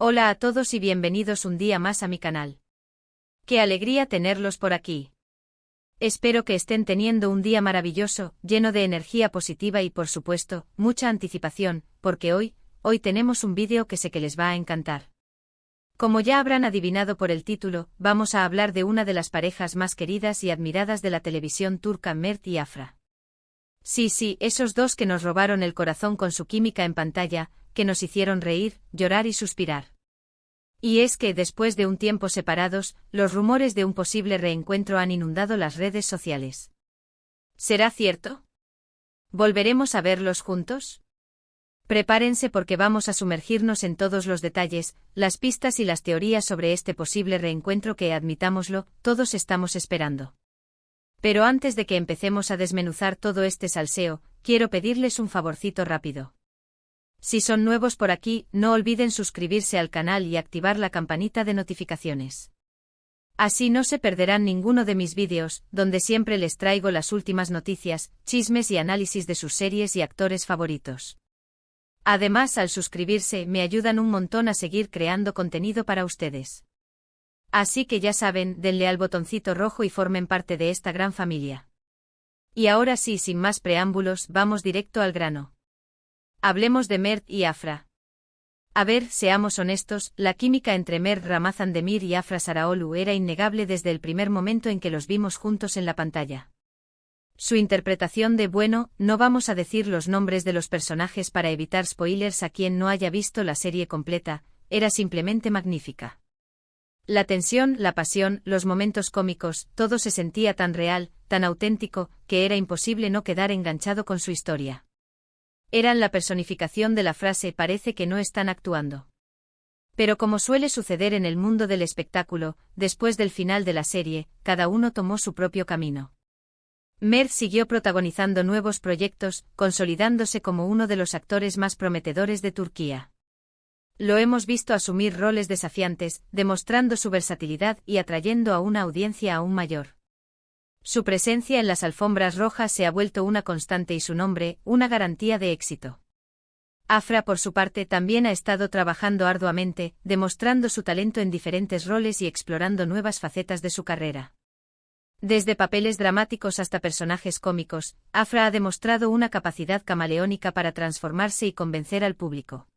Hola a todos y bienvenidos un día más a mi canal. ¡Qué alegría tenerlos por aquí! Espero que estén teniendo un día maravilloso, lleno de energía positiva y por supuesto, mucha anticipación, porque hoy tenemos un vídeo que sé que les va a encantar. Como ya habrán adivinado por el título, vamos a hablar de una de las parejas más queridas y admiradas de la televisión turca, Mert y Afra. Sí, esos dos que nos robaron el corazón con su química en pantalla, que nos hicieron reír, llorar y suspirar. Y es que, después de un tiempo separados, los rumores de un posible reencuentro han inundado las redes sociales. ¿Será cierto? ¿Volveremos a verlos juntos? Prepárense porque vamos a sumergirnos en todos los detalles, las pistas y las teorías sobre este posible reencuentro que, admitámoslo, todos estamos esperando. Pero antes de que empecemos a desmenuzar todo este salseo, quiero pedirles un favorcito rápido. Si son nuevos por aquí, no olviden suscribirse al canal y activar la campanita de notificaciones. Así no se perderán ninguno de mis vídeos, donde siempre les traigo las últimas noticias, chismes y análisis de sus series y actores favoritos. Además, al suscribirse, me ayudan un montón a seguir creando contenido para ustedes. Así que ya saben, denle al botoncito rojo y formen parte de esta gran familia. Y ahora sí, sin más preámbulos, vamos directo al grano. Hablemos de Mert y Afra. A ver, seamos honestos, la química entre Mert Ramazandemir y Afra Saraoglu era innegable desde el primer momento en que los vimos juntos en la pantalla. Su interpretación de, bueno, no vamos a decir los nombres de los personajes para evitar spoilers a quien no haya visto la serie completa, era simplemente magnífica. La tensión, la pasión, los momentos cómicos, todo se sentía tan real, tan auténtico, que era imposible no quedar enganchado con su historia. Eran la personificación de la frase "parece que no están actuando". Pero como suele suceder en el mundo del espectáculo, después del final de la serie, cada uno tomó su propio camino. Mert siguió protagonizando nuevos proyectos, consolidándose como uno de los actores más prometedores de Turquía. Lo hemos visto asumir roles desafiantes, demostrando su versatilidad y atrayendo a una audiencia aún mayor. Su presencia en las alfombras rojas se ha vuelto una constante y su nombre, una garantía de éxito. Afra, por su parte, también ha estado trabajando arduamente, demostrando su talento en diferentes roles y explorando nuevas facetas de su carrera. Desde papeles dramáticos hasta personajes cómicos, Afra ha demostrado una capacidad camaleónica para transformarse y convencer al público.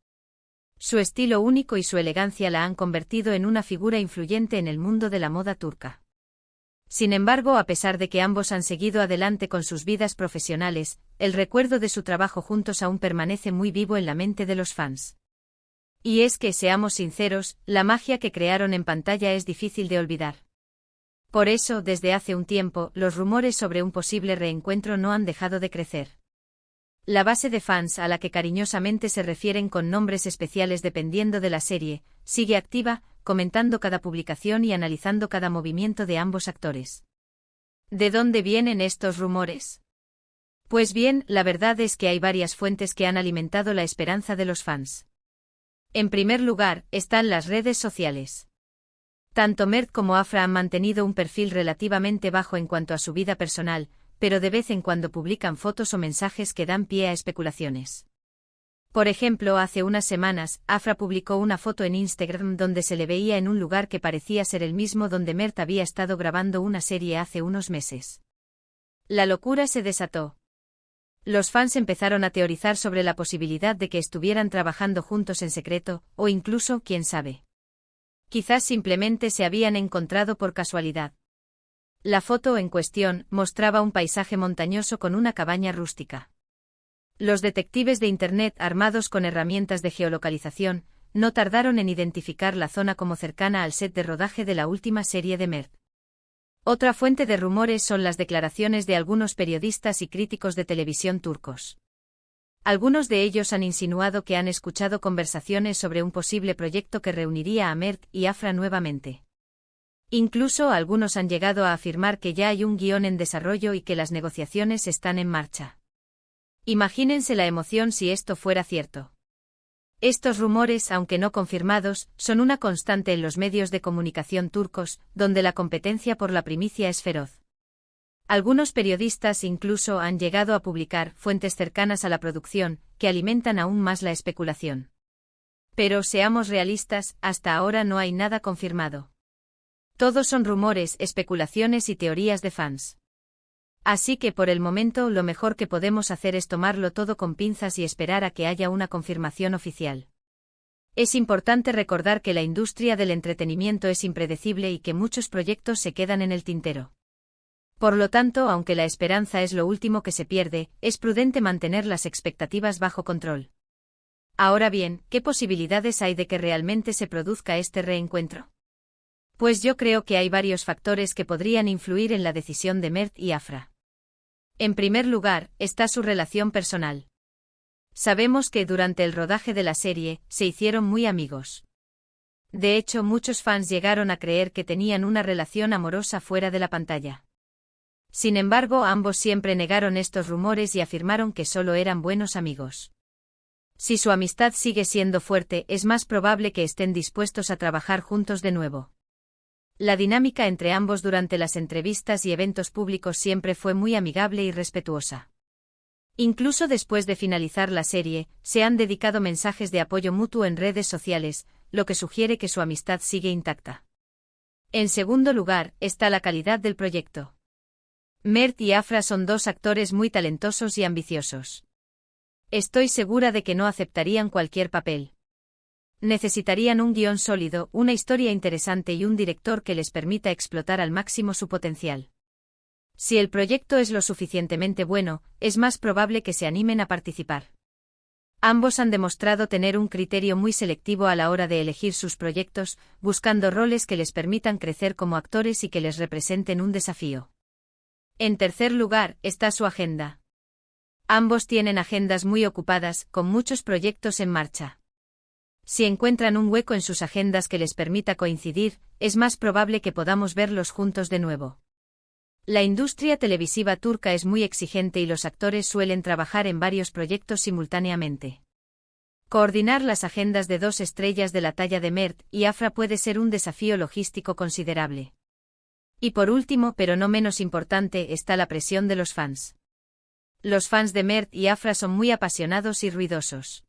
Su estilo único y su elegancia la han convertido en una figura influyente en el mundo de la moda turca. Sin embargo, a pesar de que ambos han seguido adelante con sus vidas profesionales, el recuerdo de su trabajo juntos aún permanece muy vivo en la mente de los fans. Y es que, seamos sinceros, la magia que crearon en pantalla es difícil de olvidar. Por eso, desde hace un tiempo, los rumores sobre un posible reencuentro no han dejado de crecer. La base de fans, a la que cariñosamente se refieren con nombres especiales dependiendo de la serie, sigue activa, comentando cada publicación y analizando cada movimiento de ambos actores. ¿De dónde vienen estos rumores? Pues bien, la verdad es que hay varias fuentes que han alimentado la esperanza de los fans. En primer lugar, están las redes sociales. Tanto Mert como Afra han mantenido un perfil relativamente bajo en cuanto a su vida personal, pero de vez en cuando publican fotos o mensajes que dan pie a especulaciones. Por ejemplo, hace unas semanas, Afra publicó una foto en Instagram donde se le veía en un lugar que parecía ser el mismo donde Mert había estado grabando una serie hace unos meses. La locura se desató. Los fans empezaron a teorizar sobre la posibilidad de que estuvieran trabajando juntos en secreto, o incluso, quién sabe. Quizás simplemente se habían encontrado por casualidad. La foto en cuestión mostraba un paisaje montañoso con una cabaña rústica. Los detectives de Internet, armados con herramientas de geolocalización, no tardaron en identificar la zona como cercana al set de rodaje de la última serie de Mert. Otra fuente de rumores son las declaraciones de algunos periodistas y críticos de televisión turcos. Algunos de ellos han insinuado que han escuchado conversaciones sobre un posible proyecto que reuniría a Mert y Afra nuevamente. Incluso algunos han llegado a afirmar que ya hay un guión en desarrollo y que las negociaciones están en marcha. Imagínense la emoción si esto fuera cierto. Estos rumores, aunque no confirmados, son una constante en los medios de comunicación turcos, donde la competencia por la primicia es feroz. Algunos periodistas incluso han llegado a publicar fuentes cercanas a la producción, que alimentan aún más la especulación. Pero seamos realistas, hasta ahora no hay nada confirmado. Todos son rumores, especulaciones y teorías de fans. Así que por el momento lo mejor que podemos hacer es tomarlo todo con pinzas y esperar a que haya una confirmación oficial. Es importante recordar que la industria del entretenimiento es impredecible y que muchos proyectos se quedan en el tintero. Por lo tanto, aunque la esperanza es lo último que se pierde, es prudente mantener las expectativas bajo control. Ahora bien, ¿qué posibilidades hay de que realmente se produzca este reencuentro? Pues yo creo que hay varios factores que podrían influir en la decisión de Mert y Afra. En primer lugar, está su relación personal. Sabemos que durante el rodaje de la serie, se hicieron muy amigos. De hecho, muchos fans llegaron a creer que tenían una relación amorosa fuera de la pantalla. Sin embargo, ambos siempre negaron estos rumores y afirmaron que solo eran buenos amigos. Si su amistad sigue siendo fuerte, es más probable que estén dispuestos a trabajar juntos de nuevo. La dinámica entre ambos durante las entrevistas y eventos públicos siempre fue muy amigable y respetuosa. Incluso después de finalizar la serie, se han dedicado mensajes de apoyo mutuo en redes sociales, lo que sugiere que su amistad sigue intacta. En segundo lugar, está la calidad del proyecto. Mert y Afra son dos actores muy talentosos y ambiciosos. Estoy segura de que no aceptarían cualquier papel. Necesitarían un guión sólido, una historia interesante y un director que les permita explotar al máximo su potencial. Si el proyecto es lo suficientemente bueno, es más probable que se animen a participar. Ambos han demostrado tener un criterio muy selectivo a la hora de elegir sus proyectos, buscando roles que les permitan crecer como actores y que les representen un desafío. En tercer lugar, está su agenda. Ambos tienen agendas muy ocupadas, con muchos proyectos en marcha. Si encuentran un hueco en sus agendas que les permita coincidir, es más probable que podamos verlos juntos de nuevo. La industria televisiva turca es muy exigente y los actores suelen trabajar en varios proyectos simultáneamente. Coordinar las agendas de dos estrellas de la talla de Mert y Afra puede ser un desafío logístico considerable. Y por último, pero no menos importante, está la presión de los fans. Los fans de Mert y Afra son muy apasionados y ruidosos.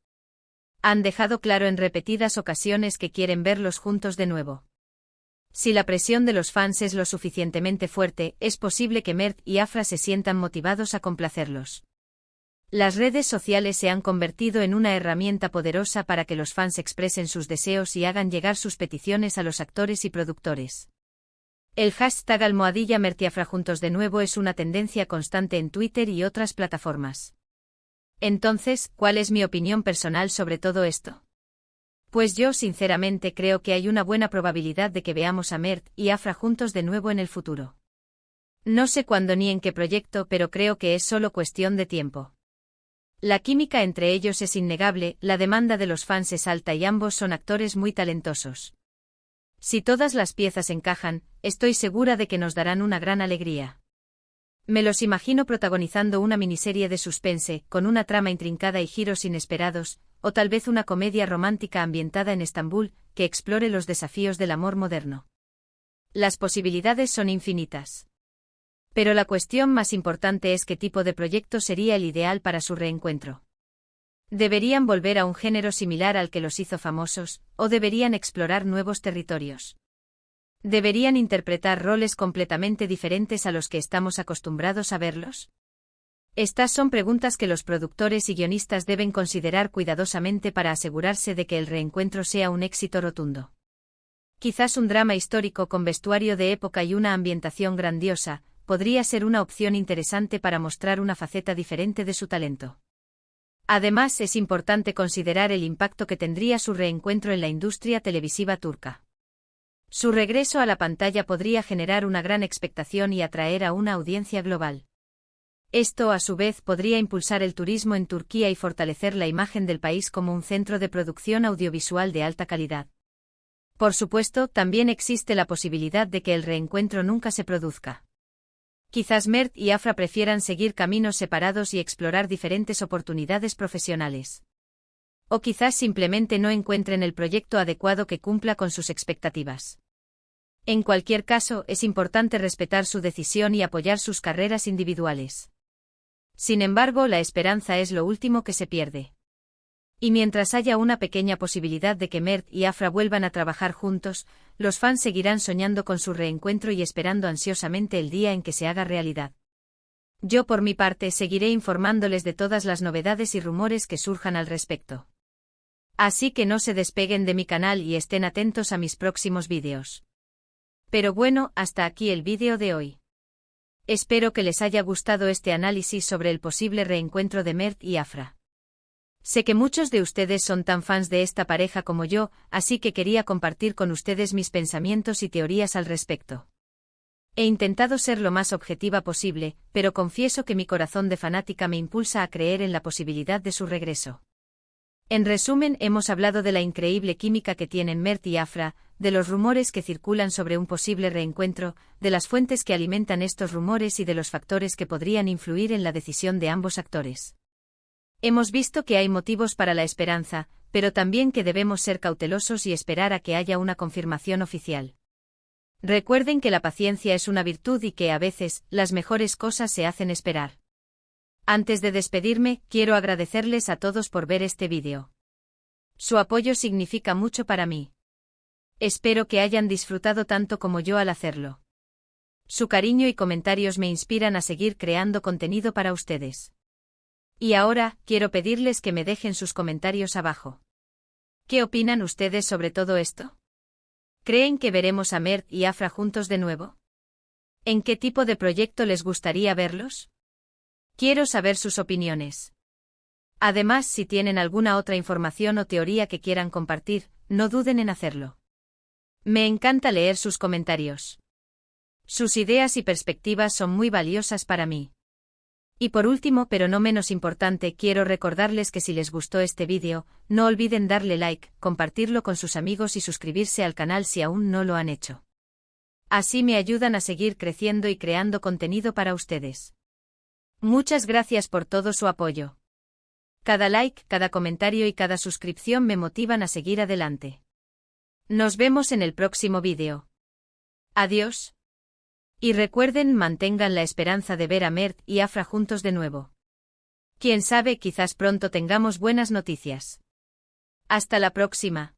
Han dejado claro en repetidas ocasiones que quieren verlos juntos de nuevo. Si la presión de los fans es lo suficientemente fuerte, es posible que Mert y Afra se sientan motivados a complacerlos. Las redes sociales se han convertido en una herramienta poderosa para que los fans expresen sus deseos y hagan llegar sus peticiones a los actores y productores. El hashtag #Mert y Afra juntos de nuevo es una tendencia constante en Twitter y otras plataformas. Entonces, ¿cuál es mi opinión personal sobre todo esto? Pues yo sinceramente creo que hay una buena probabilidad de que veamos a Mert y Afra juntos de nuevo en el futuro. No sé cuándo ni en qué proyecto, pero creo que es solo cuestión de tiempo. La química entre ellos es innegable, la demanda de los fans es alta y ambos son actores muy talentosos. Si todas las piezas encajan, estoy segura de que nos darán una gran alegría. Me los imagino protagonizando una miniserie de suspense, con una trama intrincada y giros inesperados, o tal vez una comedia romántica ambientada en Estambul, que explore los desafíos del amor moderno. Las posibilidades son infinitas. Pero la cuestión más importante es qué tipo de proyecto sería el ideal para su reencuentro. ¿Deberían volver a un género similar al que los hizo famosos, o deberían explorar nuevos territorios? ¿Deberían interpretar roles completamente diferentes a los que estamos acostumbrados a verlos? Estas son preguntas que los productores y guionistas deben considerar cuidadosamente para asegurarse de que el reencuentro sea un éxito rotundo. Quizás un drama histórico con vestuario de época y una ambientación grandiosa podría ser una opción interesante para mostrar una faceta diferente de su talento. Además, es importante considerar el impacto que tendría su reencuentro en la industria televisiva turca. Su regreso a la pantalla podría generar una gran expectación y atraer a una audiencia global. Esto, a su vez, podría impulsar el turismo en Turquía y fortalecer la imagen del país como un centro de producción audiovisual de alta calidad. Por supuesto, también existe la posibilidad de que el reencuentro nunca se produzca. Quizás Mert y Afra prefieran seguir caminos separados y explorar diferentes oportunidades profesionales. O quizás simplemente no encuentren el proyecto adecuado que cumpla con sus expectativas. En cualquier caso, es importante respetar su decisión y apoyar sus carreras individuales. Sin embargo, la esperanza es lo último que se pierde. Y mientras haya una pequeña posibilidad de que Mert y Afra vuelvan a trabajar juntos, los fans seguirán soñando con su reencuentro y esperando ansiosamente el día en que se haga realidad. Yo por mi parte seguiré informándoles de todas las novedades y rumores que surjan al respecto. Así que no se despeguen de mi canal y estén atentos a mis próximos vídeos. Pero bueno, hasta aquí el vídeo de hoy. Espero que les haya gustado este análisis sobre el posible reencuentro de Mert y Afra. Sé que muchos de ustedes son tan fans de esta pareja como yo, así que quería compartir con ustedes mis pensamientos y teorías al respecto. He intentado ser lo más objetiva posible, pero confieso que mi corazón de fanática me impulsa a creer en la posibilidad de su regreso. En resumen, hemos hablado de la increíble química que tienen Mert y Afra, de los rumores que circulan sobre un posible reencuentro, de las fuentes que alimentan estos rumores y de los factores que podrían influir en la decisión de ambos actores. Hemos visto que hay motivos para la esperanza, pero también que debemos ser cautelosos y esperar a que haya una confirmación oficial. Recuerden que la paciencia es una virtud y que a veces, las mejores cosas se hacen esperar. Antes de despedirme, quiero agradecerles a todos por ver este vídeo. Su apoyo significa mucho para mí. Espero que hayan disfrutado tanto como yo al hacerlo. Su cariño y comentarios me inspiran a seguir creando contenido para ustedes. Y ahora, quiero pedirles que me dejen sus comentarios abajo. ¿Qué opinan ustedes sobre todo esto? ¿Creen que veremos a Mert y Afra juntos de nuevo? ¿En qué tipo de proyecto les gustaría verlos? Quiero saber sus opiniones. Además, si tienen alguna otra información o teoría que quieran compartir, no duden en hacerlo. Me encanta leer sus comentarios. Sus ideas y perspectivas son muy valiosas para mí. Y por último, pero no menos importante, quiero recordarles que si les gustó este vídeo, no olviden darle like, compartirlo con sus amigos y suscribirse al canal si aún no lo han hecho. Así me ayudan a seguir creciendo y creando contenido para ustedes. Muchas gracias por todo su apoyo. Cada like, cada comentario y cada suscripción me motivan a seguir adelante. Nos vemos en el próximo vídeo. Adiós. Y recuerden, mantengan la esperanza de ver a Mert y Afra juntos de nuevo. Quién sabe, quizás pronto tengamos buenas noticias. Hasta la próxima.